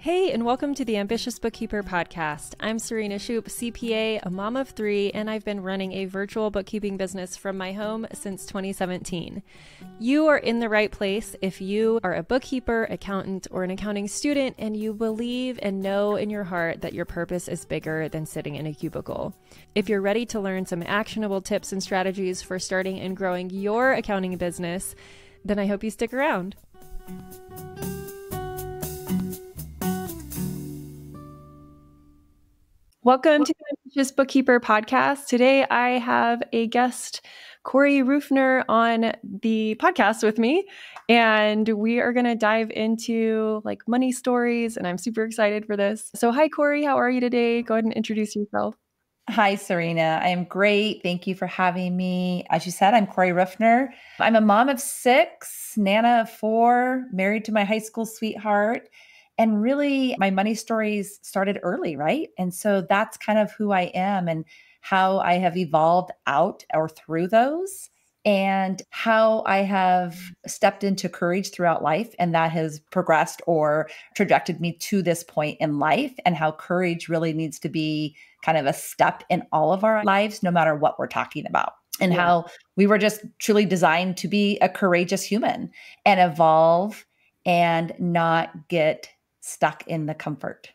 Hey, and welcome to the Ambitious Bookkeeper podcast. I'm Serena Shoup, CPA, a mom of three, and I've been running a virtual bookkeeping business from my home since 2017. You are in the right place if you are a bookkeeper, accountant, or an accounting student, and you believe and know in your heart that your purpose is bigger than sitting in a cubicle. If you're ready to learn some actionable tips and strategies for starting and growing your accounting business, then I hope you stick around. Welcome to the Ambitious Bookkeeper podcast. Today I have a guest, Corree Roofener, on the podcast with me, and we are going to dive into money stories, and I'm super excited for this. So hi, Corree. How are you today? Go ahead and introduce yourself. Hi, Serena. I am great. Thank you for having me. As you said, I'm Corree Roofener. I'm a mom of six, nana of four, married to my high school sweetheart. And really, my money stories started early, right? And so that's kind of who I am and how I have evolved out or through those, and how I have stepped into courage throughout life. And that has progressed or trajected me to this point in life, and how courage really needs to be kind of a step in all of our lives, no matter what we're talking about. And how we were just truly designed to be a courageous human and evolve and not get stuck in the comfort.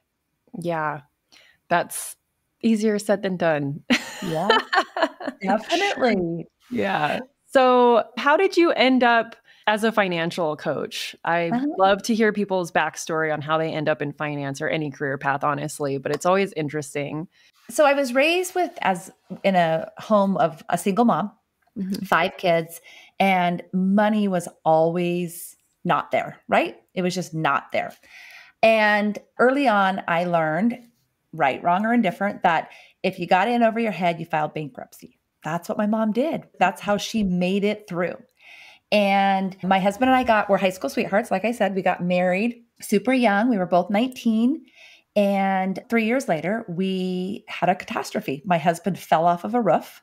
Yeah, that's easier said than done. Yeah, definitely. Yeah. So how did you end up as a financial coach? I love to hear people's backstory on how they end up in finance or any career path, honestly, but it's always interesting. So I was raised in a home of a single mom, 5 kids, and money was always not there, right? It was just not there. And early on, I learned, right, wrong, or indifferent, that if you got in over your head, you filed bankruptcy. That's what my mom did. That's how she made it through. And my husband and I were high school sweethearts. Like I said, we got married super young. We were both 19. And 3 years later, we had a catastrophe. My husband fell off of a roof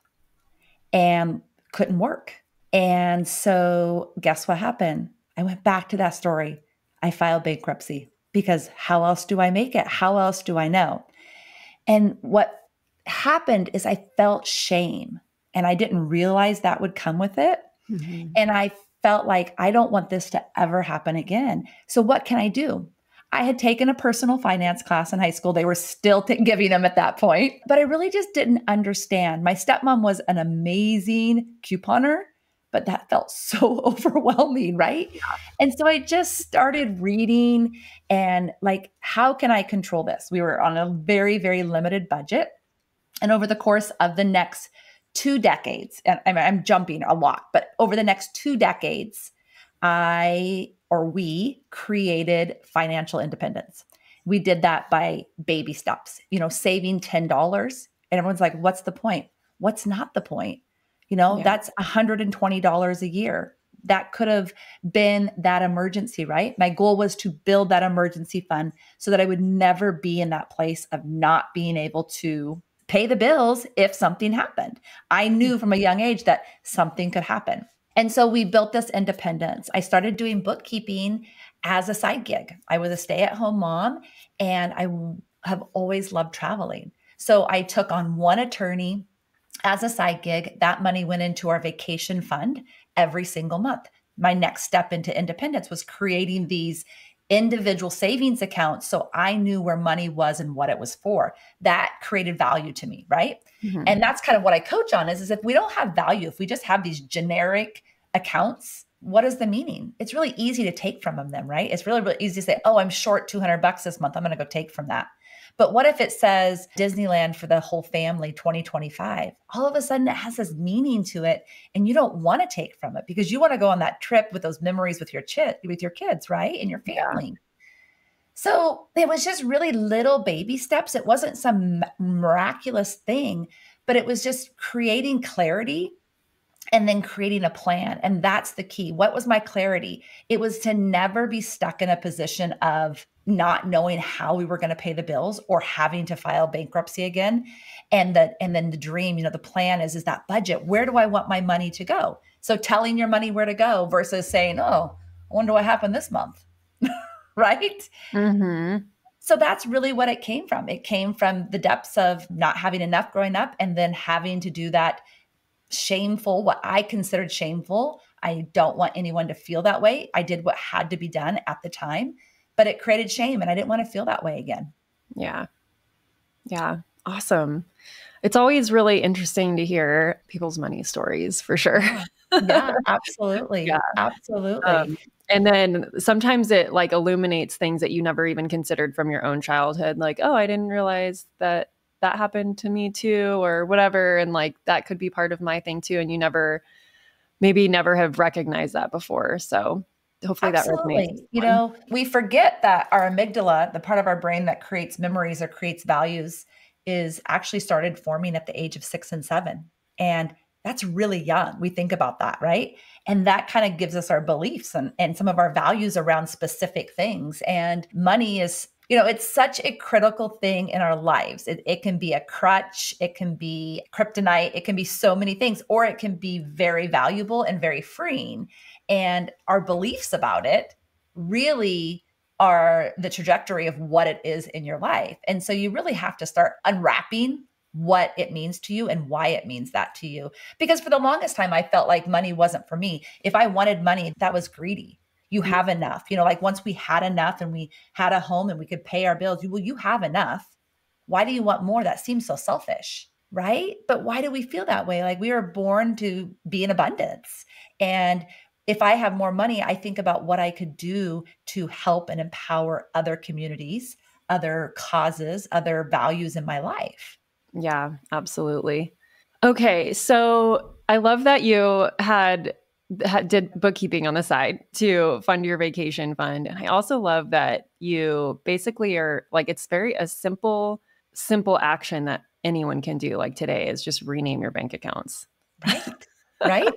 and couldn't work. And so guess what happened? I went back to that story. I filed bankruptcy. Because how else do I make it? How else do I know? And what happened is I felt shame, and I didn't realize that would come with it. And I felt like I don't want this to ever happen again. So what can I do? I had taken a personal finance class in high school. They were still giving them at that point, but I really just didn't understand. My stepmom was an amazing couponer, but that felt so overwhelming, right? Yeah. And so I just started reading and how can I control this? We were on a very, very limited budget. And over the course of the next 2 decades, and I'm jumping a lot, but over the next 2 decades, we created financial independence. We did that by baby steps, saving $10. And everyone's like, what's the point? What's not the point? That's $120 a year. That could have been that emergency, right? My goal was to build that emergency fund so that I would never be in that place of not being able to pay the bills if something happened. I knew from a young age that something could happen. And so we built this independence. I started doing bookkeeping as a side gig. I was a stay-at-home mom, and I have always loved traveling. So I took on one attorney as a side gig. That money went into our vacation fund every single month. My next step into independence was creating these individual savings accounts so I knew where money was and what it was for. That created value to me, right? And that's kind of what I coach on is if we don't have value, if we just have these generic accounts, what is the meaning? It's really easy to take from them then, right? It's really, really easy to say, oh, I'm short $200 this month. I'm going to go take from that. But what if it says Disneyland for the whole family 2025? All of a sudden it has this meaning to it, and you don't want to take from it because you want to go on that trip with those memories with your kids, right? And your family. Yeah. So it was just really little baby steps. It wasn't some miraculous thing, but it was just creating clarity and then creating a plan. And that's the key. What was my clarity? It was to never be stuck in a position of not knowing how we were going to pay the bills or having to file bankruptcy again. And then the dream, the plan is that budget. Where do I want my money to go? So telling your money where to go versus saying, oh, I wonder what happened this month. Right? So that's really what it came from. It came from the depths of not having enough growing up and then having to do that shameful, what I considered shameful. I don't want anyone to feel that way. I did what had to be done at the time, but it created shame and I didn't want to feel that way again. Yeah. Yeah. Awesome. It's always really interesting to hear people's money stories for sure. Yeah, absolutely. Yeah. Absolutely. And then sometimes it like illuminates things that you never even considered from your own childhood. Like, oh, I didn't realize that that happened to me too, or whatever. And like, that could be part of my thing too. And you maybe never have recognized that before. So hopefully that resonates. You know, we forget that our amygdala, the part of our brain that creates memories or creates values, is actually started forming at the age of 6 and 7. And that's really young. We think about that, right? And that kind of gives us our beliefs and some of our values around specific things. And money is, you know, it's such a critical thing in our lives. It can be a crutch, it can be kryptonite, it can be so many things, or it can be very valuable and very freeing. And our beliefs about it really are the trajectory of what it is in your life. And so you really have to start unwrapping what it means to you and why it means that to you. Because for the longest time, I felt like money wasn't for me. If I wanted money, that was greedy. You have enough. You know, like once we had enough and we had a home and we could pay our bills, well, you have enough. Why do you want more? That seems so selfish, right? But why do we feel that way? Like we were born to be in abundance. And if I have more money, I think about what I could do to help and empower other communities, other causes, other values in my life. Yeah, absolutely. Okay. So I love that you did bookkeeping on the side to fund your vacation fund. And I also love that you basically are like, it's a simple action that anyone can do like today is just rename your bank accounts. Right. Right.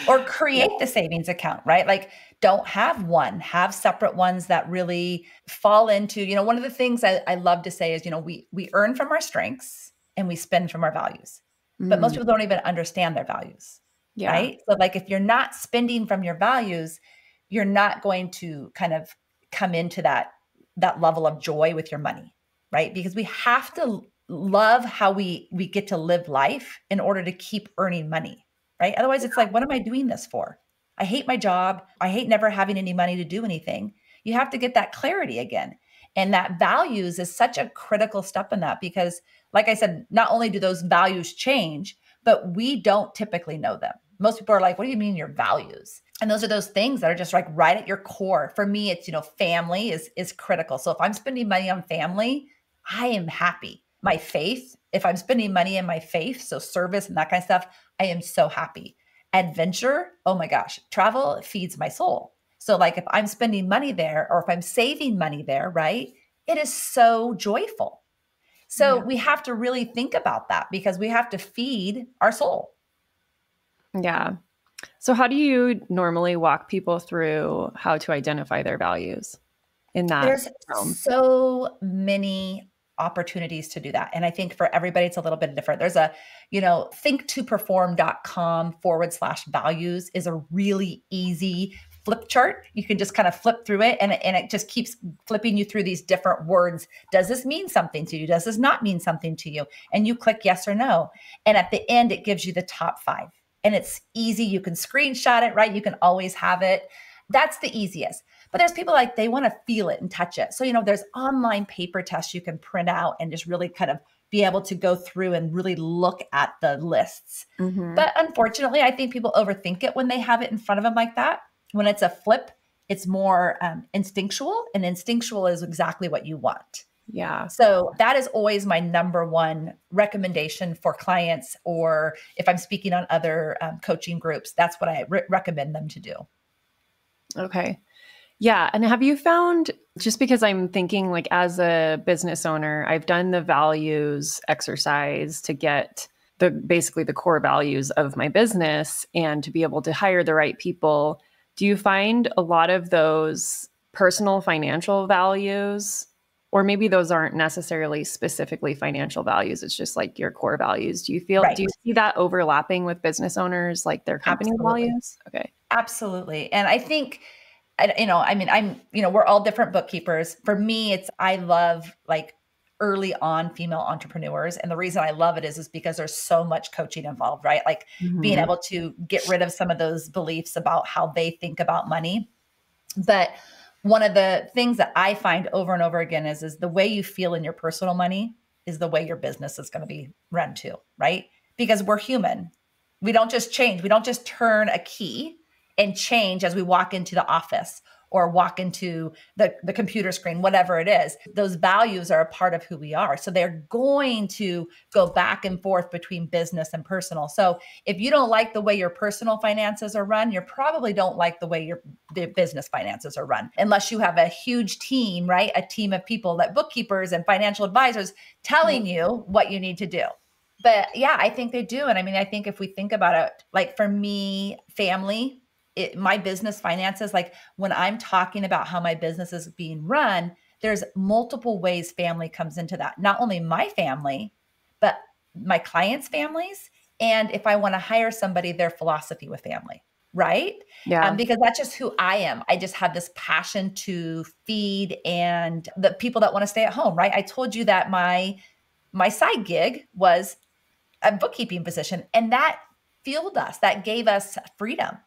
Or create the savings account, right? Like don't have one, have separate ones that really fall into, you know, one of the things I love to say is, you know, we earn from our strengths and we spend from our values, but most people don't even understand their values, right? So like if you're not spending from your values, you're not going to kind of come into that level of joy with your money, right? Because we have to love how we get to live life in order to keep earning money. Right? Otherwise, it's like, what am I doing this for? I hate my job. I hate never having any money to do anything. You have to get that clarity again. And that values is such a critical step in that because, like I said, not only do those values change, but we don't typically know them. Most people are like, what do you mean your values? And those are those things that are just like right at your core. For me, it's, you know, family is critical. So if I'm spending money on family, I am happy. My faith, if I'm spending money in my faith, so service and that kind of stuff, I am so happy. Adventure, oh my gosh, travel feeds my soul. So like if I'm spending money there or if I'm saving money there, right? It is so joyful. So we have to really think about that because we have to feed our soul. Yeah. So how do you normally walk people through how to identify their values in that There's realm? so many opportunities to do that. And I think for everybody, it's a little bit different. There's a, you know, thinktoperform.com/values is a really easy flip chart. You can just kind of flip through it and it just keeps flipping you through these different words. Does this mean something to you? Does this not mean something to you? And you click yes or no. And at the end, it gives you the top 5. And it's easy. You can screenshot it, right? You can always have it. That's the easiest. But there's people like they want to feel it and touch it. So, you know, there's online paper tests you can print out and just really kind of be able to go through and really look at the lists. But unfortunately, I think people overthink it when they have it in front of them like that. When it's a flip, it's more instinctual, and instinctual is exactly what you want. Yeah. So that is always my number one recommendation for clients, or if I'm speaking on other coaching groups, that's what I recommend them to do. Okay. Yeah. And have you found, just because I'm thinking like as a business owner, I've done the values exercise to get basically the core values of my business and to be able to hire the right people. Do you find a lot of those personal financial values, or maybe those aren't necessarily specifically financial values, it's just like your core values? Do you see that overlapping with business owners, like their company values? Okay. Absolutely. And I think we're all different bookkeepers. For me, I love like early on female entrepreneurs. And the reason I love it is because there's so much coaching involved, right? Like being able to get rid of some of those beliefs about how they think about money. But one of the things that I find over and over again is the way you feel in your personal money is the way your business is going to be run too, right? Because we're human. We don't just change. We don't just turn a key and change as we walk into the office or walk into the computer screen, whatever it is. Those values are a part of who we are. So they're going to go back and forth between business and personal. So if you don't like the way your personal finances are run, you probably don't like the way the business finances are run, unless you have a huge team, right? A team of people, that bookkeepers and financial advisors telling you what you need to do. But yeah, I think they do. And I mean, I think if we think about it, like for me, family, my business finances, like when I'm talking about how my business is being run, there's multiple ways family comes into that. Not only my family, but my clients' families. And if I want to hire somebody, their philosophy with family, right? Yeah. Because that's just who I am. I just have this passion to feed and the people that want to stay at home, right? I told you that my side gig was a bookkeeping position, and that fueled us, that gave us freedom.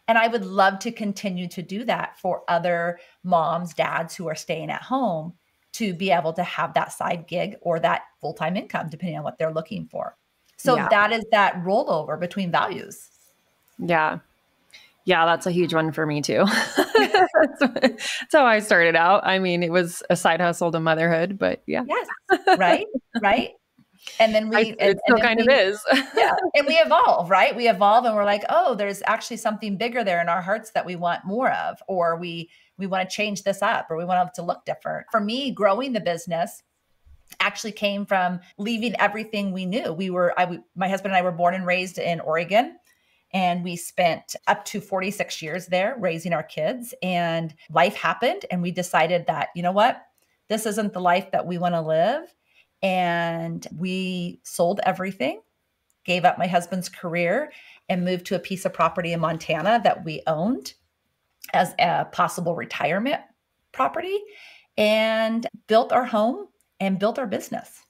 And I would love to continue to do that for other moms, dads who are staying at home, to be able to have that side gig or that full-time income, depending on what they're looking for. So that is that rollover between values. Yeah. Yeah, that's a huge one for me too. That's how I started out. I mean, it was a side hustle to motherhood, but yeah. Yes. Right. Right. And then it still kind of is. Yeah. And we evolve, right? We evolve and we're like, oh, there's actually something bigger there in our hearts that we want more of, or we want to change this up, or we want it to look different. For me, growing the business actually came from leaving everything we knew. My husband and I were born and raised in Oregon, and we spent up to 46 years there raising our kids, and life happened. And we decided that, you know what, this isn't the life that we want to live. And we sold everything, gave up my husband's career, and moved to a piece of property in Montana that we owned as a possible retirement property, and built our home and built our business.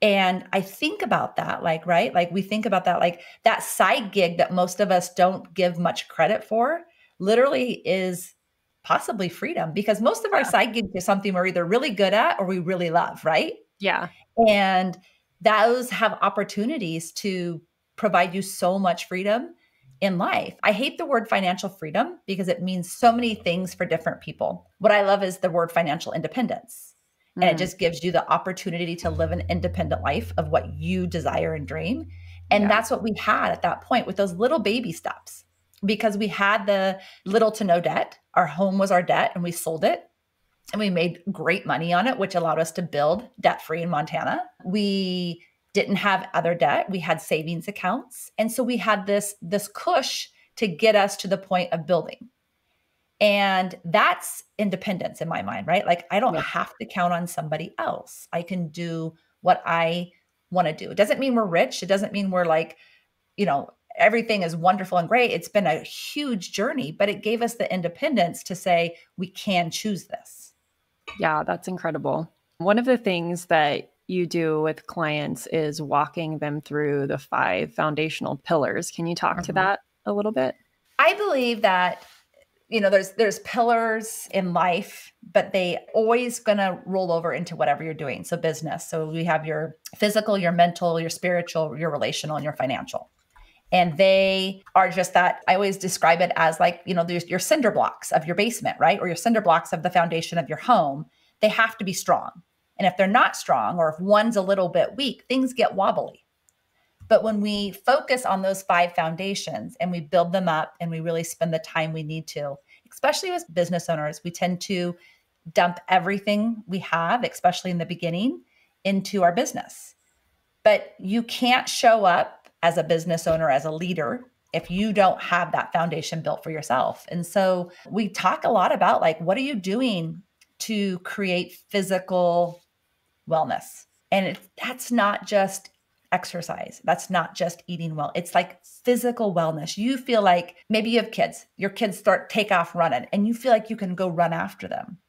And I think about that, like, right? Like we think about that, like that side gig that most of us don't give much credit for, literally is possibly freedom, because most of our side gigs is something we're either really good at or we really love, right? Yeah. And those have opportunities to provide you so much freedom in life. I hate the word financial freedom because it means so many things for different people. What I love is the word financial independence. And it just gives you the opportunity to live an independent life of what you desire and dream. And that's what we had at that point with those little baby steps, because we had the little to no debt. Our home was our debt, and we sold it. And we made great money on it, which allowed us to build debt-free in Montana. We didn't have other debt. We had savings accounts. And so we had this push to get us to the point of building. And that's independence in my mind, right? Like I don't have to count on somebody else. I can do what I want to do. It doesn't mean we're rich. It doesn't mean we're like, everything is wonderful and great. It's been a huge journey, but it gave us the independence to say we can choose this. Yeah, that's incredible. One of the things that you do with clients is walking them through the 5 foundational pillars. Can you talk to that a little bit? I believe that, there's pillars in life, but they always going to roll over into whatever you're doing. So business. So we have your physical, your mental, your spiritual, your relational, and your financial. And they are just that. I always describe it as like, there's your cinder blocks of your basement, right? Or your cinder blocks of the foundation of your home. They have to be strong. And if they're not strong, or if one's a little bit weak, things get wobbly. But when we focus on those 5 foundations and we build them up and we really spend the time we need to, especially as business owners, we tend to dump everything we have, especially in the beginning, into our business. But you can't show up as a business owner, as a leader, if you don't have that foundation built for yourself. And so we talk a lot about like, what are you doing to create physical wellness? And that's not just exercise. That's not just eating well. It's like physical wellness. You feel like maybe you have kids, your kids take off running and you feel like you can go run after them,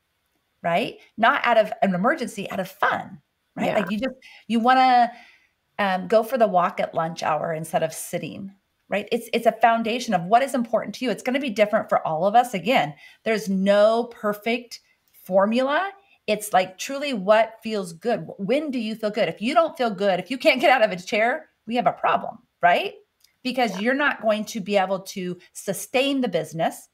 right? Not out of an emergency, out of fun, right? Yeah. Like you want to go for the walk at lunch hour instead of sitting, right? It's a foundation of what is important to you. It's going to be different for all of us. Again, there's no perfect formula. It's like truly what feels good. When do you feel good? If you don't feel good, if you can't get out of a chair, we have a problem, right? Because you're not going to be able to sustain the business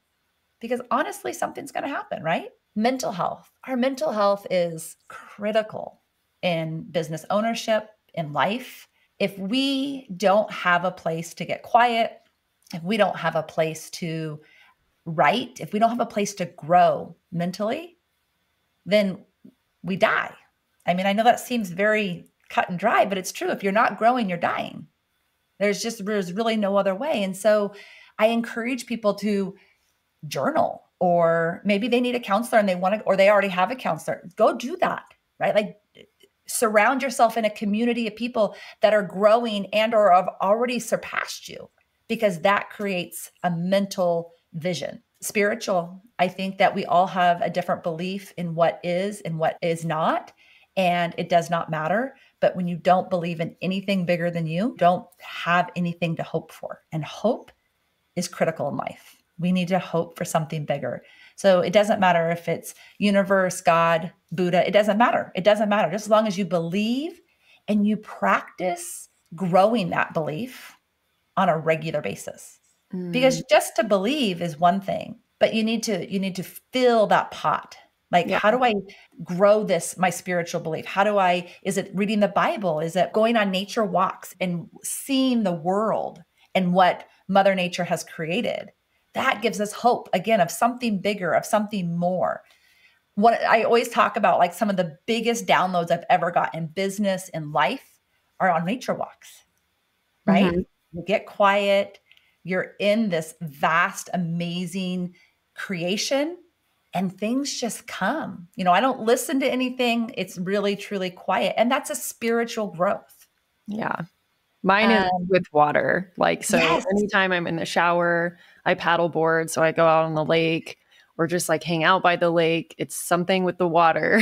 because honestly, something's going to happen, right? Mental health. Our mental health is critical in business ownership, in life. If we don't have a place to get quiet, if we don't have a place to write, if we don't have a place to grow mentally, then we die. I mean, I know that seems very cut and dry, but it's true. If you're not growing, you're dying. There's really no other way. And so I encourage people to journal, or maybe they need a counselor and or they already have a counselor. Go do that, right? Like surround yourself in a community of people that are growing and or have already surpassed you, because that creates a mental vision. Spiritual, I think that we all have a different belief in what is and what is not, and it does not matter. But when you don't believe in anything bigger than you, don't have anything to hope for. And hope is critical in life. We need to hope for something bigger. So it doesn't matter if it's universe, God, Buddha, it doesn't matter. It doesn't matter. Just as long as you believe and you practice growing that belief on a regular basis. Because just to believe is one thing, but you need to fill that pot. Like, how do I grow my spiritual belief? Is it reading the Bible? Is it going on nature walks and seeing the world and what Mother Nature has created? That gives us hope, again, of something bigger, of something more. What I always talk about, like some of the biggest downloads I've ever got in business and life are on nature walks, right? Mm-hmm. You get quiet. You're in this vast, amazing creation and things just come. I don't listen to anything. It's really, truly quiet. And that's a spiritual growth. Yeah. Mine is with water. Yes. Anytime I'm in the shower, I paddleboard. So I go out on the lake or just like hang out by the lake. It's something with the water.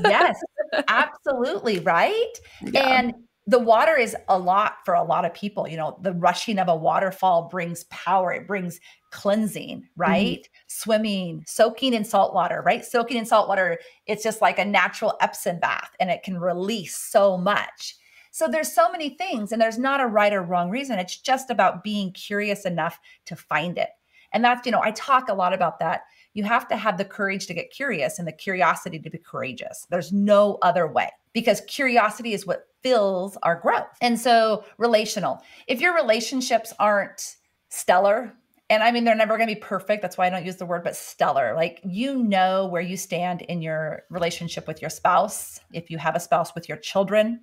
Yes, absolutely. Right. Yeah. And the water is a lot for a lot of people. The rushing of a waterfall brings power. It brings cleansing, right? Mm-hmm. Swimming, soaking in salt water, right? Soaking in salt water, it's just like a natural Epsom bath and it can release so much. So there's so many things and there's not a right or wrong reason. It's just about being curious enough to find it. And that's, I talk a lot about that. You have to have the courage to get curious and the curiosity to be courageous. There's no other way, because curiosity is what fills our growth. And so relational, if your relationships aren't stellar, and I mean, they're never going to be perfect. That's why I don't use the word, but stellar. Like, where you stand in your relationship with your spouse, if you have a spouse, with your children,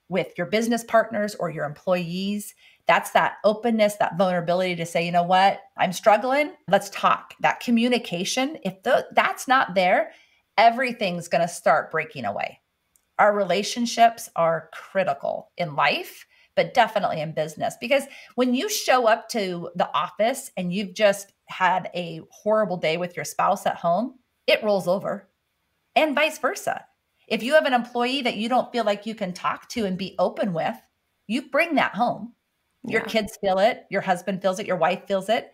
with your business partners or your employees. That's that openness, that vulnerability to say, you know what, I'm struggling. Let's talk. That communication, if that's not there, everything's going to start breaking away. Our relationships are critical in life, but definitely in business, because when you show up to the office and you've just had a horrible day with your spouse at home, it rolls over, and vice versa. If you have an employee that you don't feel like you can talk to and be open with, you bring that home. Your kids feel it, your husband feels it, your wife feels it.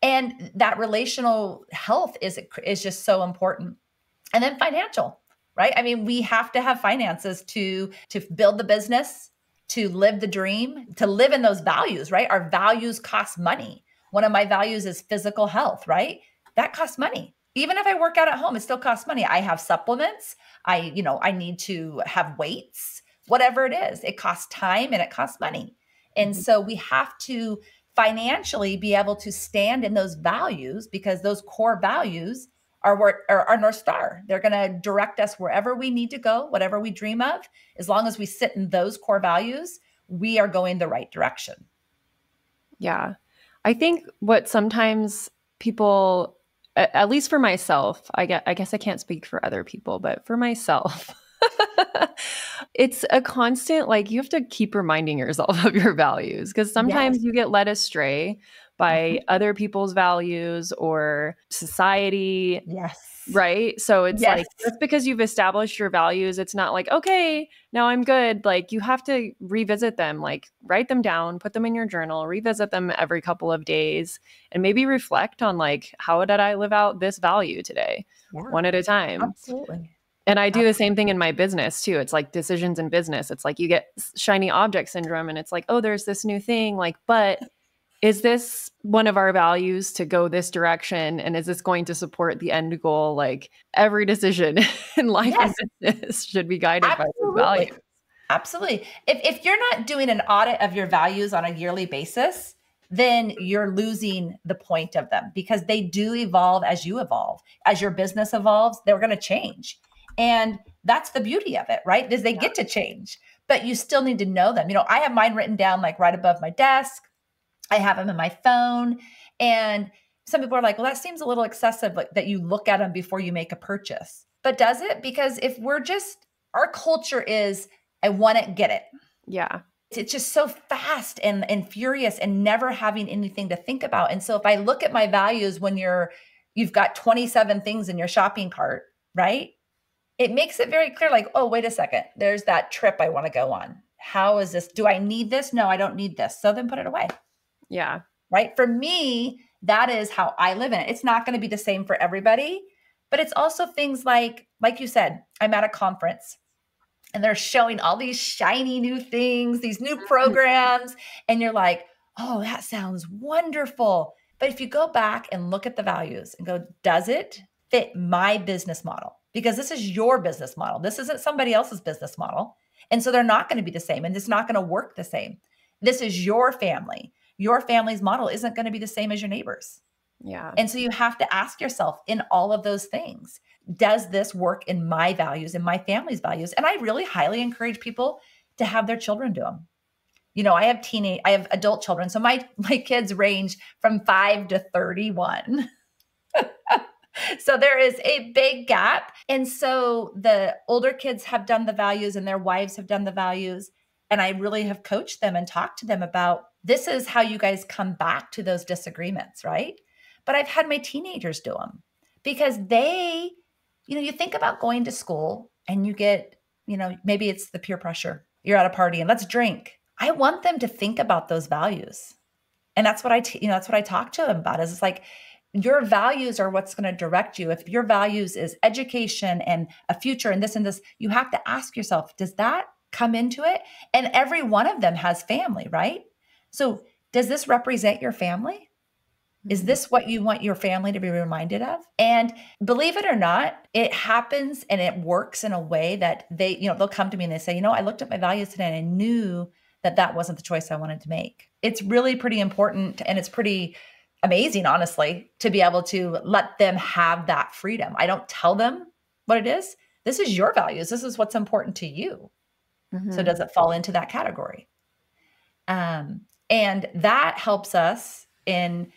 And that relational health is just so important. And then financial, right? I mean, we have to have finances to build the business, to live the dream, to live in those values, right? Our values cost money. One of my values is physical health, right? That costs money. Even if I work out at home, it still costs money. I have supplements. I need to have weights, whatever it is. It costs time and it costs money. And so we have to financially be able to stand in those values, because those core values are our North Star. They're going to direct us wherever we need to go, whatever we dream of. As long as we sit in those core values, we are going the right direction. Yeah. I think what sometimes people, at least for myself, I guess I can't speak for other people, but for myself, It's a constant, like, you have to keep reminding yourself of your values because Yes. sometimes you get led astray by other people's values or society. Yes. Right? So it's Yes. like, just because you've established your values, it's not like, okay, now I'm good. Like, you have to revisit them, like, write them down, put them in your journal, revisit them every couple of days, and maybe reflect on, like, how did I live out this value today, Yeah, one at a time. absolutely. And I do the same thing in my business too. It's like decisions in business. It's like you get shiny object syndrome, and it's like, oh, there's this new thing. Like, but is this one of our values to go this direction? And is this going to support the end goal? Like, every decision in life and Yes, business should be guided by those absolutely. values. Absolutely. If you're not doing an audit of your values on a yearly basis, then you're losing the point of them because they do evolve as you evolve. As your business evolves, they're going to change. And that's the beauty of it, right? Is they get to change, but you still need to know them. I have mine written down like right above my desk. I have them in my phone. And some people are like, well, that seems a little excessive, like that you look at them before you make a purchase. But does it? Because if our culture is, I want it, get it. Yeah. It's just so fast and furious and never having anything to think about. And so if I look at my values when you've got 27 things in your shopping cart, right? It makes it very clear, like, oh, wait a second. There's that trip I want to go on. How is this? Do I need this? No, I don't need this. So then put it away. Yeah. Right? For me, that is how I live in it. It's not going to be the same for everybody, but it's also things like you said, I'm at a conference and they're showing all these shiny new things, these new programs. And you're like, oh, that sounds wonderful. But if you go back and look at the values and go, does it fit my business model? Because this is your business model. This isn't somebody else's business model. And so they're not going to be the same. And it's not going to work the same. This is your family. Your family's model isn't going to be the same as your neighbor's. Yeah. And so you have to ask yourself in all of those things, does this work in my values, in my family's values? And I really highly encourage people to have their children do them. I have adult children. So my kids range from 5 to 31. So there is a big gap. And so the older kids have done the values and their wives have done the values. And I really have coached them and talked to them about, this is how you guys come back to those disagreements, right? But I've had my teenagers do them because they, you think about going to school and you get, maybe it's the peer pressure. You're at a party and let's drink. I want them to think about those values. And that's what that's what I talk to them about, is it's like, your values are what's going to direct you. If your values is education and a future and this, you have to ask yourself, does that come into it? And every one of them has family, right? So does this represent your family? Is this what you want your family to be reminded of? And believe it or not, it happens and it works in a way that they'll come to me and they say, I looked at my values today and I knew that wasn't the choice I wanted to make. It's really pretty important and it's pretty amazing, honestly, to be able to let them have that freedom. I don't tell them what it is. This is your values. This is what's important to you. Mm-hmm. So does it fall into that category? And that helps us in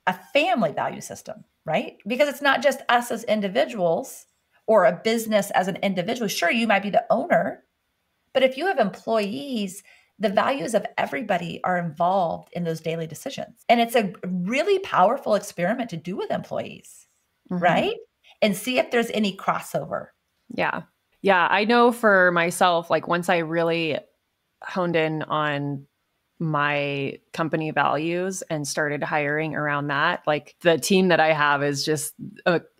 a family value system, right? Because it's not just us as individuals or a business as an individual. Sure, you might be the owner, but if you have employees, the values of everybody are involved in those daily decisions. And it's a really powerful experiment to do with employees, right? And see if there's any crossover. Yeah. Yeah. I know for myself, like once I really honed in on my company values and started hiring around that, like the team that I have is just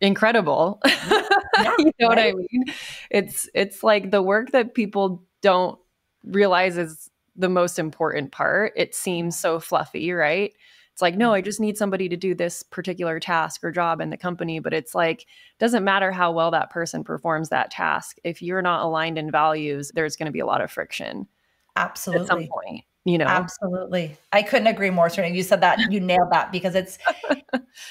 incredible. Yeah, you know what I mean? It's like the work that people don't realize is the most important part. It seems so fluffy, right? It's like, no, I just need somebody to do this particular task or job in the company. But it's like, doesn't matter how well that person performs that task. If you're not aligned in values, there's going to be a lot of friction. Absolutely. At some point, Absolutely. I couldn't agree more, Serena. You said that, you nailed that, because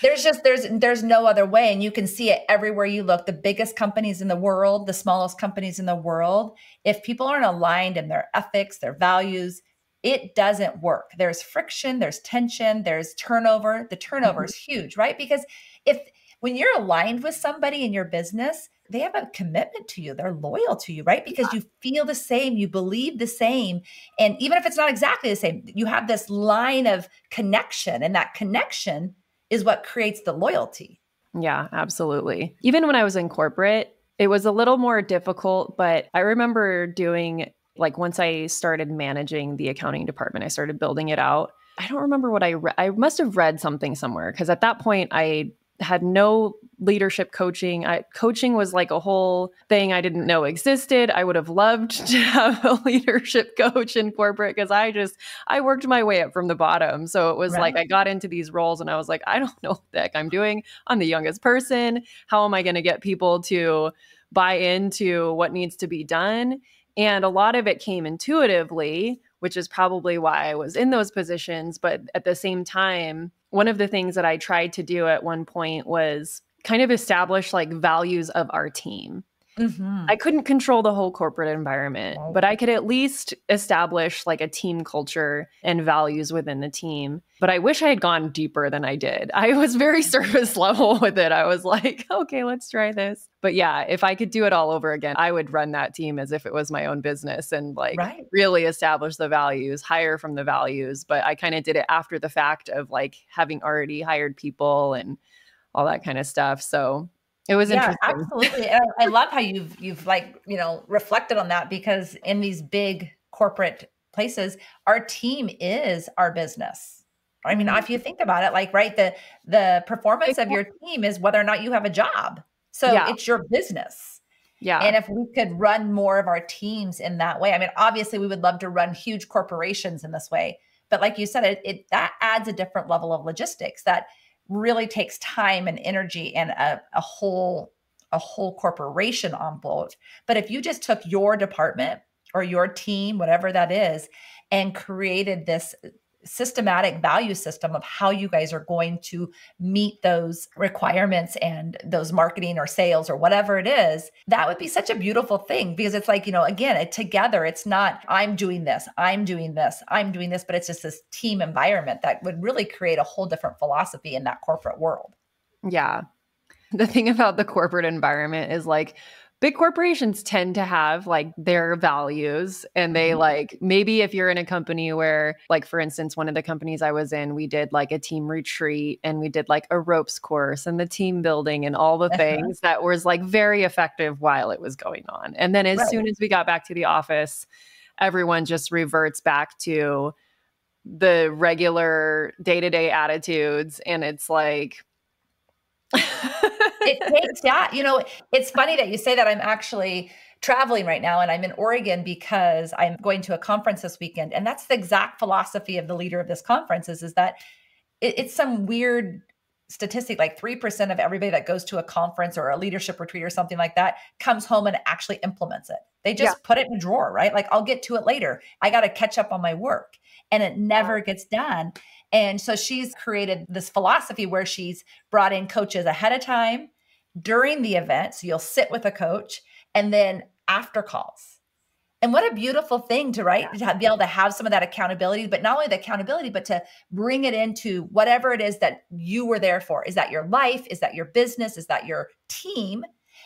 there's no other way. And you can see it everywhere you look. The biggest companies in the world, the smallest companies in the world, if people aren't aligned in their ethics, their values, it doesn't work. There's friction, there's tension, there's turnover. The turnover is huge, right? Because if When you're aligned with somebody in your business, they have a commitment to you. They're loyal to you, right? Because you feel the same, you believe the same. And even if it's not exactly the same, you have this line of connection, and that connection is what creates the loyalty. Yeah, absolutely. Even when I was in corporate, it was a little more difficult, but I remember doing, like, once I started managing the accounting department, I started building it out. I don't remember what I read. I must have read something somewhere, because at that point I had no leadership coaching. Coaching was like a whole thing I didn't know existed. I would have loved to have a leadership coach in corporate, because I worked my way up from the bottom. So it was Right. like I got into these roles and I was like, I don't know what the heck I'm doing. I'm the youngest person. How am I going to get people to buy into what needs to be done? And a lot of it came intuitively, which is probably why I was in those positions. But at the same time, one of the things that I tried to do at one point was kind of establish like values of our team. Mm-hmm. I couldn't control the whole corporate environment, but I could at least establish like a team culture and values within the team. But I wish I had gone deeper than I did. I was very surface level with it. I was like, okay, let's try this. But yeah, if I could do it all over again, I would run that team as if it was my own business and like really establish the values, hire from the values. But I kind of did it after the fact of like having already hired people and all that kind of stuff. So it was interesting. Absolutely. And I love how you've like, reflected on that, because in these big corporate places, our team is our business. I mean, if you think about it, like, right, the performance of your team is whether or not you have a job. So it's your business. Yeah. And if we could run more of our teams in that way, I mean, obviously we would love to run huge corporations in this way, but like you said, that adds a different level of logistics that really takes time and energy and a whole corporation on board. But if you just took your department or your team, whatever that is, and created this systematic value system of how you guys are going to meet those requirements and those marketing or sales or whatever it is, that would be such a beautiful thing, because it's like, again, together, it's not I'm doing this, but it's just this team environment that would really create a whole different philosophy in that corporate world. Yeah. The thing about the corporate environment is like big corporations tend to have like their values, and they like, maybe if you're in a company where, like, for instance, one of the companies I was in, we did like a team retreat and we did like a ropes course and the team building and all the things that was like very effective while it was going on. And then as soon as we got back to the office, everyone just reverts back to the regular day-to-day attitudes. And it's like, it takes it's funny that you say that. I'm actually traveling right now, and I'm in Oregon because I'm going to a conference this weekend. And that's the exact philosophy of the leader of this conference is that it's some weird statistic, like 3% of everybody that goes to a conference or a leadership retreat or something like that comes home and actually implements it. They just put it in a drawer, right? Like, I'll get to it later. I got to catch up on my work, and it never gets done. And so she's created this philosophy where she's brought in coaches ahead of time, during the event. So you'll sit with a coach, and then after calls. And what a beautiful thing to be able to have some of that accountability, but not only the accountability, but to bring it into whatever it is that you were there for. Is that your life? Is that your business? Is that your team?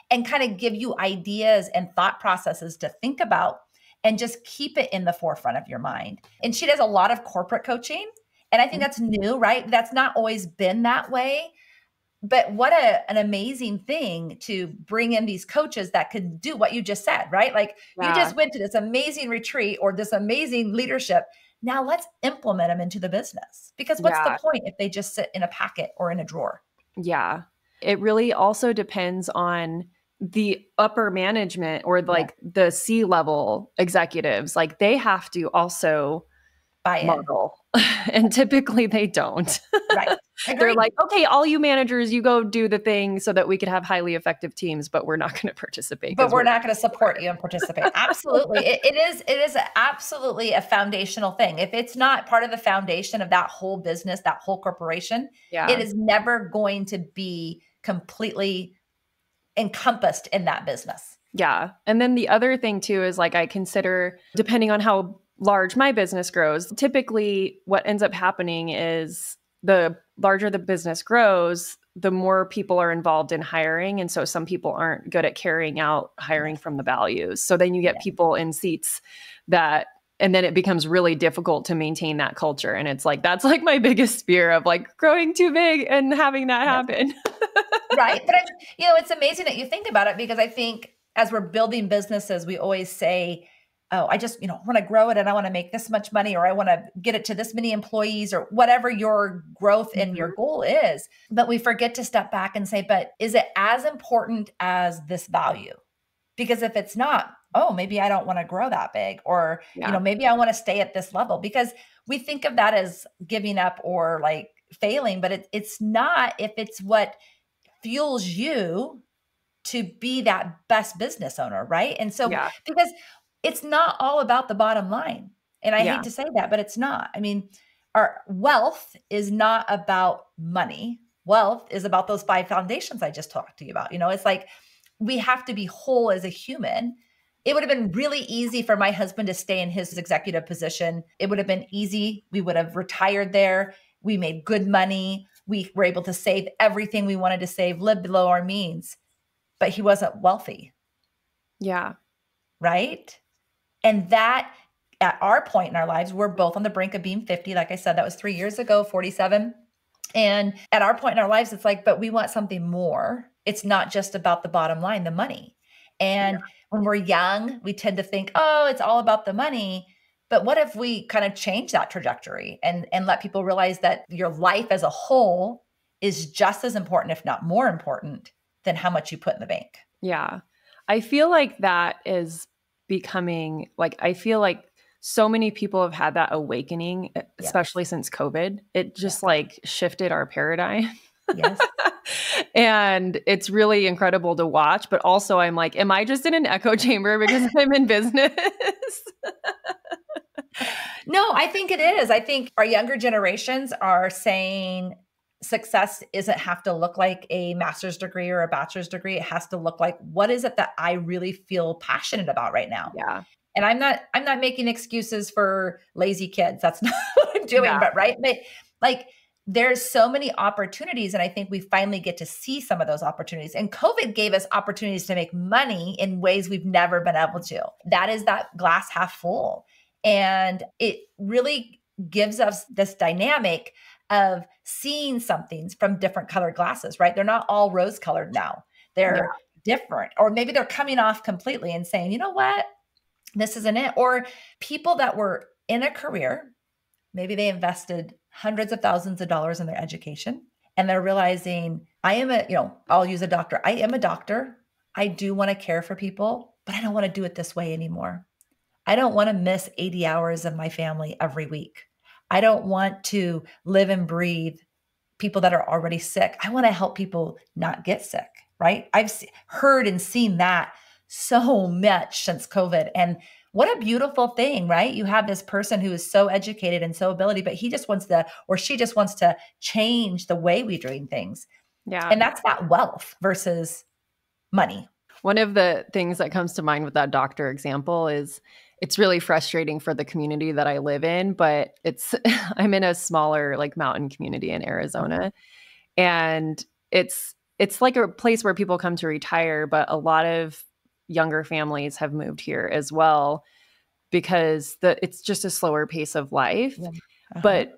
And kind of give you ideas and thought processes to think about, and just keep it in the forefront of your mind. And she does a lot of corporate coaching. And I think that's new, right? That's not always been that way. But what an amazing thing to bring in these coaches that could do what you just said, right? Like, you just went to this amazing retreat or this amazing leadership. Now let's implement them into the business, because what's the point if they just sit in a packet or in a drawer? Yeah. It really also depends on the upper management or like the C-level executives. Like, they have to also buy in. Model. And typically they don't. Right. They're like, okay, all you managers, you go do the thing so that we could have highly effective teams, but we're not going to participate. But we're not going to support you and participate. Absolutely. It is absolutely a foundational thing. If it's not part of the foundation of that whole business, that whole corporation, it is never going to be completely encompassed in that business. Yeah. And then the other thing too is, like, I consider, depending on how large my business grows, typically what ends up happening is the larger the business grows, the more people are involved in hiring. And so some people aren't good at carrying out hiring from the values. So then you get people in seats that, and then it becomes really difficult to maintain that culture. And it's like, that's like my biggest fear of like growing too big and having that happen. Right. But it's amazing that you think about it, because I think as we're building businesses, we always say, oh, I just, want to grow it and I want to make this much money, or I want to get it to this many employees, or whatever your growth and your goal is. But we forget to step back and say, but is it as important as this value? Because if it's not, oh, maybe I don't want to grow that big, or, maybe I want to stay at this level, because we think of that as giving up or like failing, but it's not, if it's what fuels you to be that best business owner. Right. And so, because it's not all about the bottom line. And I hate to say that, but it's not. I mean, our wealth is not about money. Wealth is about those 5 foundations I just talked to you about. It's like, we have to be whole as a human. It would have been really easy for my husband to stay in his executive position. It would have been easy. We would have retired there. We made good money. We were able to save everything we wanted to save, live below our means, but he wasn't wealthy. Yeah. Right. And that, at our point in our lives, we're both on the brink of being 50. Like I said, that was 3 years ago, 47. And at our point in our lives, it's like, but we want something more. It's not just about the bottom line, the money. And when we're young, we tend to think, oh, it's all about the money. But what if we kind of change that trajectory and let people realize that your life as a whole is just as important, if not more important, than how much you put in the bank? Yeah. I feel like that is becoming like, I feel like so many people have had that awakening, especially since COVID. It just like shifted our paradigm. Yes. And it's really incredible to watch. But also I'm like, am I just in an echo chamber because I'm in business? No, I think it is. I think our younger generations are saying success doesn't have to look like a master's degree or a bachelor's degree. It has to look like, what is it that I really feel passionate about right now? Yeah. And I'm not making excuses for lazy kids. That's not what I'm doing, but right. But like, there's so many opportunities. And I think we finally get to see some of those opportunities. And COVID gave us opportunities to make money in ways we've never been able to. That is that glass half full. And it really gives us this dynamic of seeing something from different colored glasses, right? They're not all rose colored now. They're different. Or maybe they're coming off completely and saying, you know what? This isn't it. Or people that were in a career, maybe they invested hundreds of thousands of dollars in their education, and they're realizing, I'll use a doctor. I am a doctor. I do want to care for people, but I don't want to do it this way anymore. I don't want to miss 80 hours of my family every week. I don't want to live and breathe people that are already sick. I want to help people not get sick, right? I've heard and seen that so much since COVID. And what a beautiful thing, right? You have this person who is so educated and so ability, but he just wants to, or she just wants to change the way we doing things. Yeah. And that's that wealth versus money. One of the things that comes to mind with that doctor example is it's really frustrating for the community that I live in, but I'm in a smaller like mountain community in Arizona. And it's like a place where people come to retire, but a lot of younger families have moved here as well because it's just a slower pace of life. Yeah. But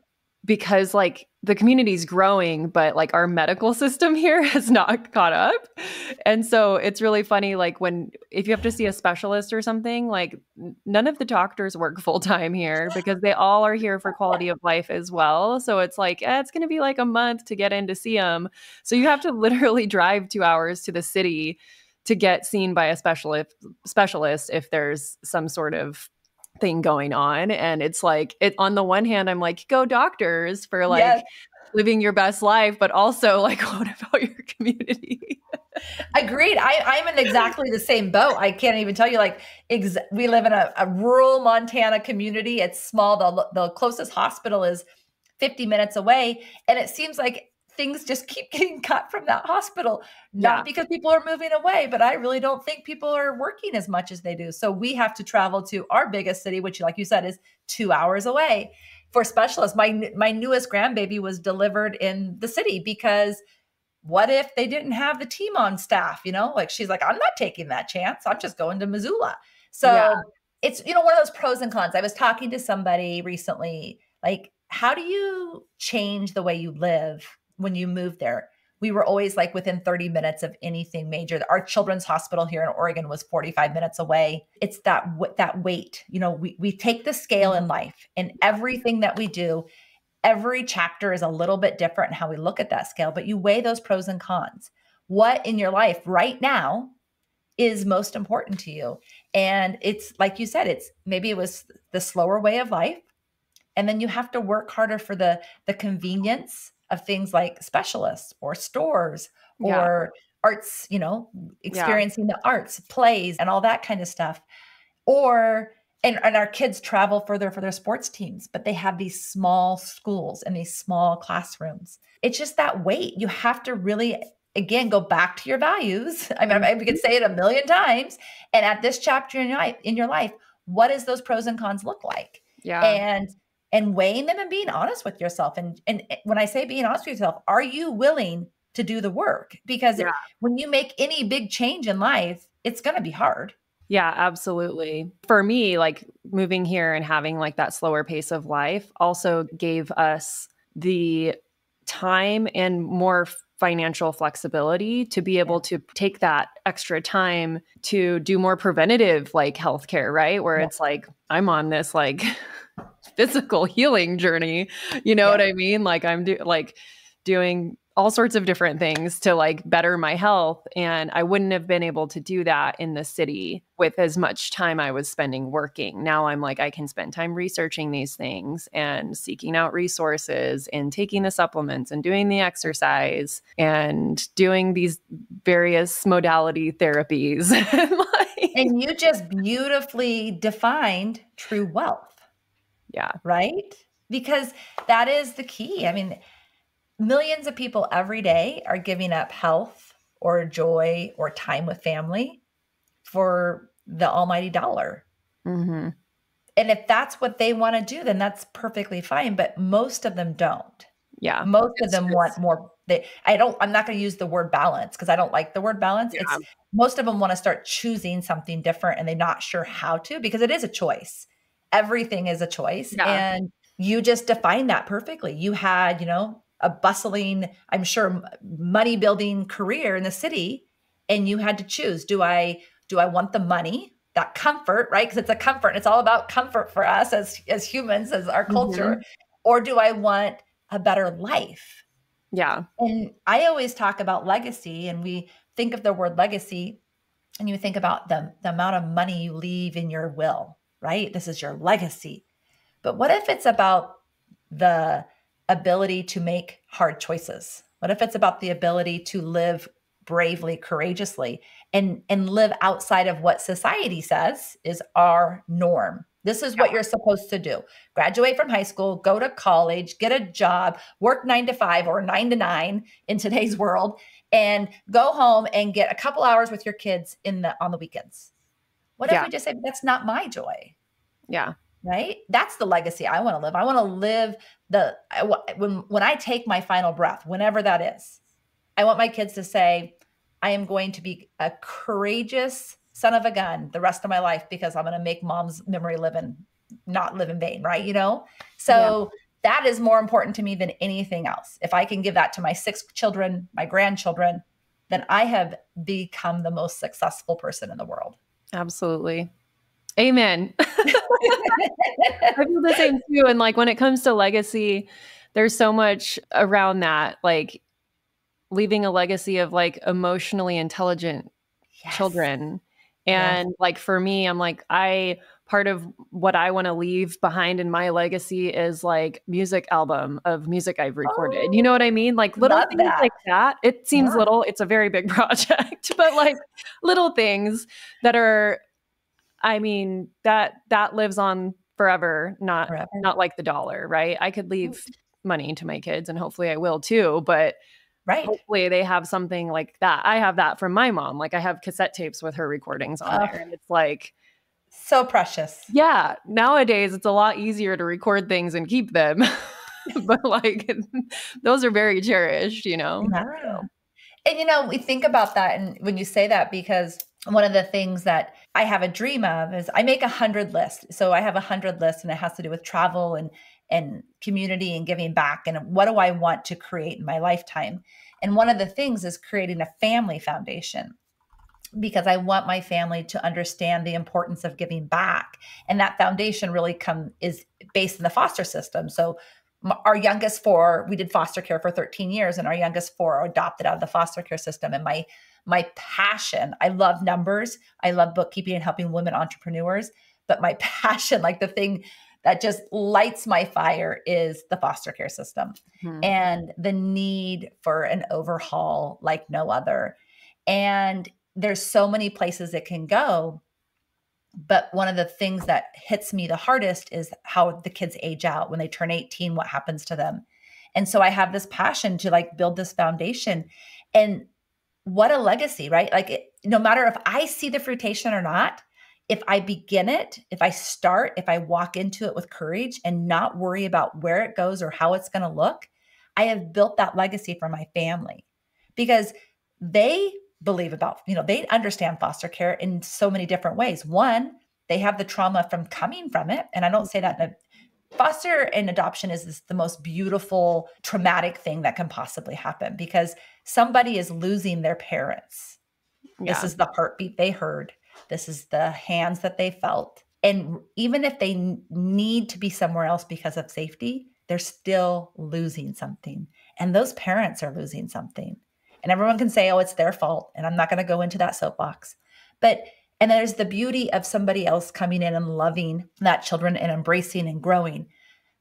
because like the community's growing, but like our medical system here has not caught up. And so it's really funny, like if you have to see a specialist or something, like none of the doctors work full time here because they all are here for quality of life as well. So it's like, it's going to be like a month to get in to see them. So you have to literally drive 2 hours to the city to get seen by a specialist if there's some sort of thing going on. And it's like, on the one hand, I'm like, go doctors for like living your best life, but also like, what about your community? Agreed. I'm in exactly the same boat. I can't even tell you, like, we live in a rural Montana community. It's small. The closest hospital is 50 minutes away. And it seems like things just keep getting cut from that hospital, not because people are moving away, but I really don't think people are working as much as they do. So we have to travel to our biggest city, which, like you said, is 2 hours away for specialists. My newest grandbaby was delivered in the city because what if they didn't have the team on staff? Like she's like, I'm not taking that chance. I'm just going to Missoula. So it's, one of those pros and cons. I was talking to somebody recently, like, how do you change the way you live when you move there? We were always like within 30 minutes of anything major. Our children's hospital here in Oregon was 45 minutes away. It's that weight, we take the scale in life, and everything that we do, every chapter is a little bit different in how we look at that scale, but you weigh those pros and cons. What in your life right now is most important to you? And it's like you said, maybe it was the slower way of life. And then you have to work harder for the convenience of things like specialists or stores or arts, experiencing the arts, plays, and all that kind of stuff. And our kids travel further for their sports teams, but they have these small schools and these small classrooms. It's just that weight. You have to really, again, go back to your values. I mean, we could say it a million times. And at this chapter in your life, what does those pros and cons look like? Yeah. And weighing them and being honest with yourself. And when I say being honest with yourself, are you willing to do the work? Because when you make any big change in life, it's going to be hard. Yeah, absolutely. For me, like moving here and having like that slower pace of life also gave us the time and more financial flexibility to be able to take that extra time to do more preventative like healthcare, right? Where it's like, I'm on this like physical healing journey, you know what I mean? Like I'm doing all sorts of different things to like better my health. And I wouldn't have been able to do that in the city with as much time I was spending working. Now I'm like, I can spend time researching these things and seeking out resources and taking the supplements and doing the exercise and doing these various modality therapies. And you just beautifully defined true wealth. Yeah. Right? Because that is the key. I mean, millions of people every day are giving up health or joy or time with family for the almighty dollar. Mm-hmm. And if that's what they want to do, then that's perfectly fine. But most of them don't. Yeah. Most of them want more. I'm not going to use the word balance because I don't like the word balance. Yeah. Most of them want to start choosing something different and they're not sure how to, because it is a choice. Everything is a choice. Yeah. And you just defined that perfectly. You had, a bustling, I'm sure, money building career in the city, and you had to choose. Do I want the money, that comfort, right? Because it's a comfort, and it's all about comfort for us as humans, as our culture, or do I want a better life? Yeah. And I always talk about legacy, and we think of the word legacy, and you think about the amount of money you leave in your will, right? This is your legacy. But what if it's about the ability to make hard choices? What if it's about the ability to live bravely, courageously, and live outside of what society says is our norm? This is what you're supposed to do. Graduate from high school, go to college, get a job, work 9 to 5 or 9 to 9 in today's world, and go home and get a couple hours with your kids on the weekends. What if we just say, that's not my joy? Yeah. Right? That's the legacy I want to live. I want to live when I take my final breath, whenever that is, I want my kids to say, I am going to be a courageous son of a gun the rest of my life because I'm going to make mom's memory not live in vain. Right. So that is more important to me than anything else. If I can give that to my 6 children, my grandchildren, then I have become the most successful person in the world. Absolutely. Amen. I feel the same too. And like when it comes to legacy, there's so much around that, like leaving a legacy of like emotionally intelligent children. And like for me, I'm like, part of what I want to leave behind in my legacy is like music album of music I've recorded. You know what I mean? Like little things like that. It seems little, it's a very big project, but like little things that are, I mean, that lives on forever, not like the dollar, right? I could leave money to my kids and hopefully I will too, but hopefully they have something like that. I have that from my mom. Like I have cassette tapes with her recordings on there, and it's like so precious. Yeah. Nowadays it's a lot easier to record things and keep them, but like those are very cherished, Yeah. And we think about that, and when you say that, because one of the things that I have a dream of is I make 100 lists. So I have 100 lists, and it has to do with travel and community and giving back. And what do I want to create in my lifetime? And one of the things is creating a family foundation, because I want my family to understand the importance of giving back. And that foundation really is based in the foster system. So our youngest 4, we did foster care for 13 years, and our youngest 4 are adopted out of the foster care system. And my passion, I love numbers. I love bookkeeping and helping women entrepreneurs. But my passion, like the thing that just lights my fire, is the foster care system and the need for an overhaul like no other. And there's so many places it can go. But one of the things that hits me the hardest is how the kids age out. When they turn 18, what happens to them? And so I have this passion to like build this foundation. And what a legacy, right? Like no matter if I see the fruitation or not, if I begin it, if I walk into it with courage and not worry about where it goes or how it's going to look, I have built that legacy for my family, because they believe about, they understand foster care in so many different ways. One, they have the trauma from coming from it. And I don't say that foster and adoption is the most beautiful, traumatic thing that can possibly happen, because somebody is losing their parents. Yeah. This is the heartbeat they heard. This is the hands that they felt. And even if they need to be somewhere else because of safety, they're still losing something. And those parents are losing something. And everyone can say, oh, it's their fault. And I'm not going to go into that soapbox. And there's the beauty of somebody else coming in and loving that children and embracing and growing.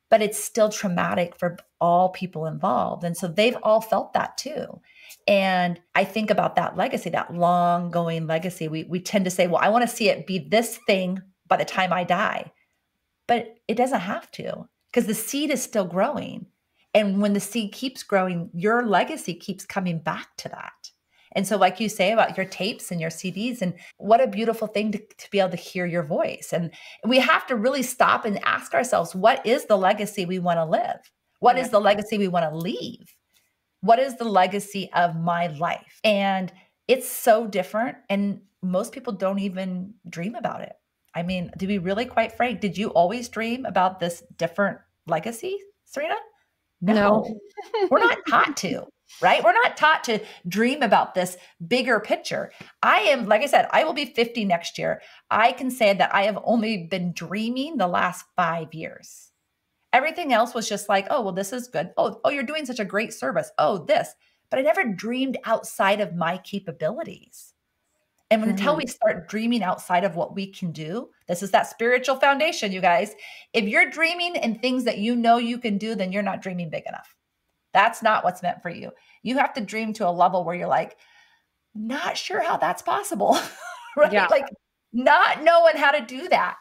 But it's still traumatic for all people involved. And so they've all felt that too. And I think about that legacy, that long going legacy. We tend to say, well, I want to see it be this thing by the time I die. But it doesn't have to, because the seed is still growing. And when the seed keeps growing, your legacy keeps coming back to that. And so like you say about your tapes and your CDs, and what a beautiful thing to be able to hear your voice. And we have to really stop and ask ourselves, what is the legacy we want to live? What is the legacy we want to leave? What is the legacy of my life? And it's so different. And most people don't even dream about it. I mean, to be really quite frank, did you always dream about this different legacy, Serena? No. We're not taught to, right? We're not taught to dream about this bigger picture. Like I said, I will be 50 next year. I can say that I have only been dreaming the last 5 years. Everything else was just like, oh, well, this is good. Oh, you're doing such a great service. Oh, this. But I never dreamed outside of my capabilities. And until we start dreaming outside of what we can do, this is that spiritual foundation, you guys. If you're dreaming in things that you know you can do, then you're not dreaming big enough. That's not what's meant for you. You have to dream to a level where you're like, not sure how that's possible, right? Yeah. Like not knowing how to do that.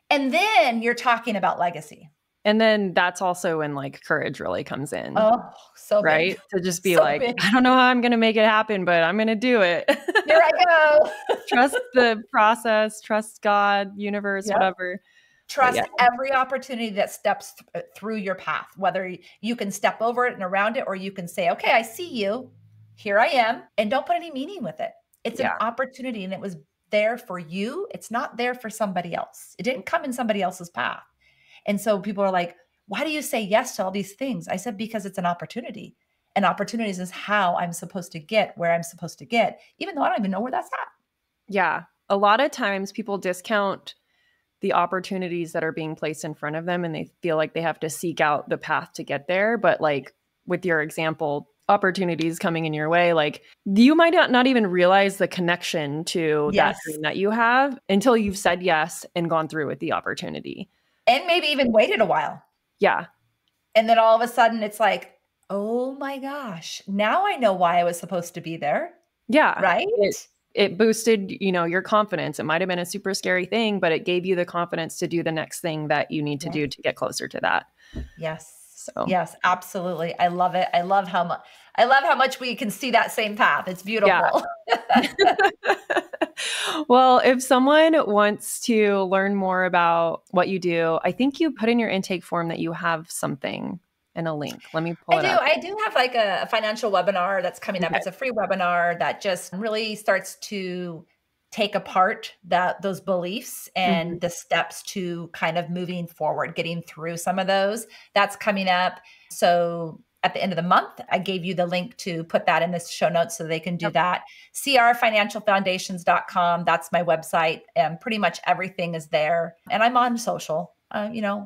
And then you're talking about legacy. And then that's also when like courage really comes in. Oh, so right? Big. To just be so like, big. I don't know how I'm going to make it happen, but I'm going to do it. Here I go. Trust the process, trust God, universe, whatever. Trust every opportunity that steps through your path, whether you can step over it and around it, or you can say, okay, I see you. Here I am. And don't put any meaning with it. It's an opportunity, and it was there for you. It's not there for somebody else. It didn't come in somebody else's path. And so people are like, why do you say yes to all these things? I said, because it's an opportunity. And opportunities is how I'm supposed to get where I'm supposed to get, even though I don't even know where that's at. Yeah. A lot of times people discount the opportunities that are being placed in front of them, and they feel like they have to seek out the path to get there. But like with your example, opportunities coming in your way, like you might not even realize the connection to that dream that you have until you've said yes and gone through with the opportunity. And maybe even waited a while. Yeah. And then all of a sudden it's like, oh my gosh, now I know why I was supposed to be there. Yeah. Right? It boosted, your confidence. It might have been a super scary thing, but it gave you the confidence to do the next thing that you need to do to get closer to that. Yes. So. Yes, absolutely. I love it. I love how much we can see that same path. It's beautiful. Yeah. Well, if someone wants to learn more about what you do, I think you put in your intake form that you have something and a link. Let me pull it up. I do have like a financial webinar that's coming up. It's a free webinar that just really starts to take apart those beliefs and the steps to kind of moving forward, getting through some of those. That's coming up. So at the end of the month, I gave you the link to put that in the show notes so they can do that. crfinancialfoundations.com. That's my website. And pretty much everything is there. And I'm on social,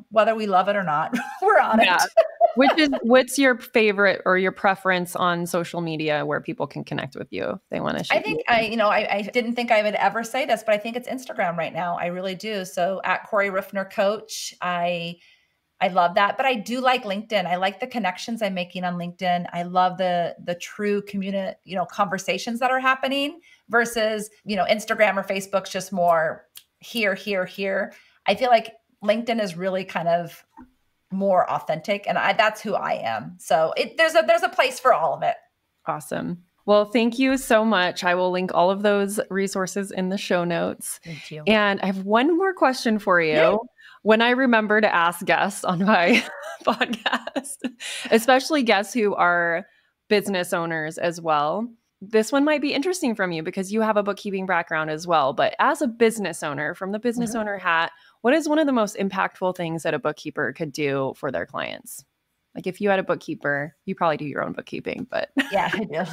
whether we love it or not, we're on it. What's your favorite or your preference on social media where people can connect with you if they want to shoot I think I didn't think I would ever say this, but I think it's Instagram right now. I really do. So at Corree Roofener Coach, I love that, but I do like LinkedIn. I like the connections I'm making on LinkedIn. I love the true community, conversations that are happening versus, Instagram or Facebook's just more here. I feel like LinkedIn is really kind of more authentic, and that's who I am. So there's a place for all of it. Awesome. Well, thank you so much. I will link all of those resources in the show notes. Thank you. And I have one more question for you. Yeah. When I remember to ask guests on my podcast, especially guests who are business owners as well, this one might be interesting from you because you have a bookkeeping background as well. But as a business owner, from the business owner hat, what is one of the most impactful things that a bookkeeper could do for their clients? Like if you had a bookkeeper, you probably do your own bookkeeping, but yeah, I do.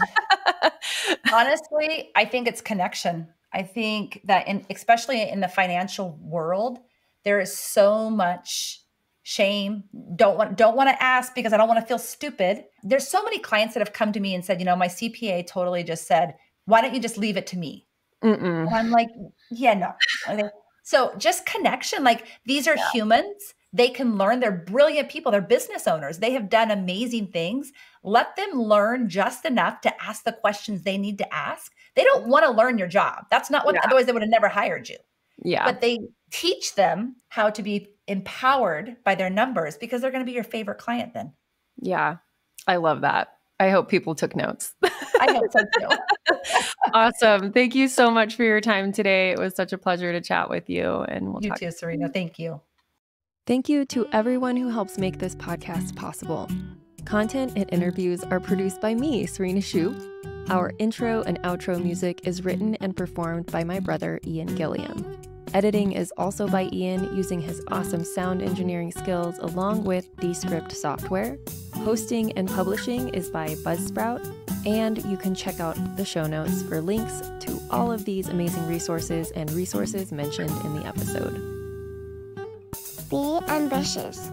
Honestly, I think it's connection. I think that especially in the financial world, there is so much shame. Don't want to ask because I don't want to feel stupid. There's so many clients that have come to me and said, my CPA totally just said, why don't you just leave it to me? And I'm like, yeah, no. Okay. So just connection. Like these are humans. They can learn. They're brilliant people. They're business owners. They have done amazing things. Let them learn just enough to ask the questions they need to ask. They don't want to learn your job. That's not what, otherwise they would have never hired you. Yeah. But they teach them how to be empowered by their numbers because they're going to be your favorite client then. Yeah. I love that. I hope people took notes. I hope so too. Awesome. Thank you so much for your time today. It was such a pleasure to chat with you. And we'll talk too, Serena. Thank you. Thank you to everyone who helps make this podcast possible. Content and interviews are produced by me, Serena Shoup. Our intro and outro music is written and performed by my brother, Ian Gilliam. Editing is also by Ian using his awesome sound engineering skills along with Descript software. Hosting and publishing is by Buzzsprout. And you can check out the show notes for links to all of these amazing resources and resources mentioned in the episode. Be ambitious.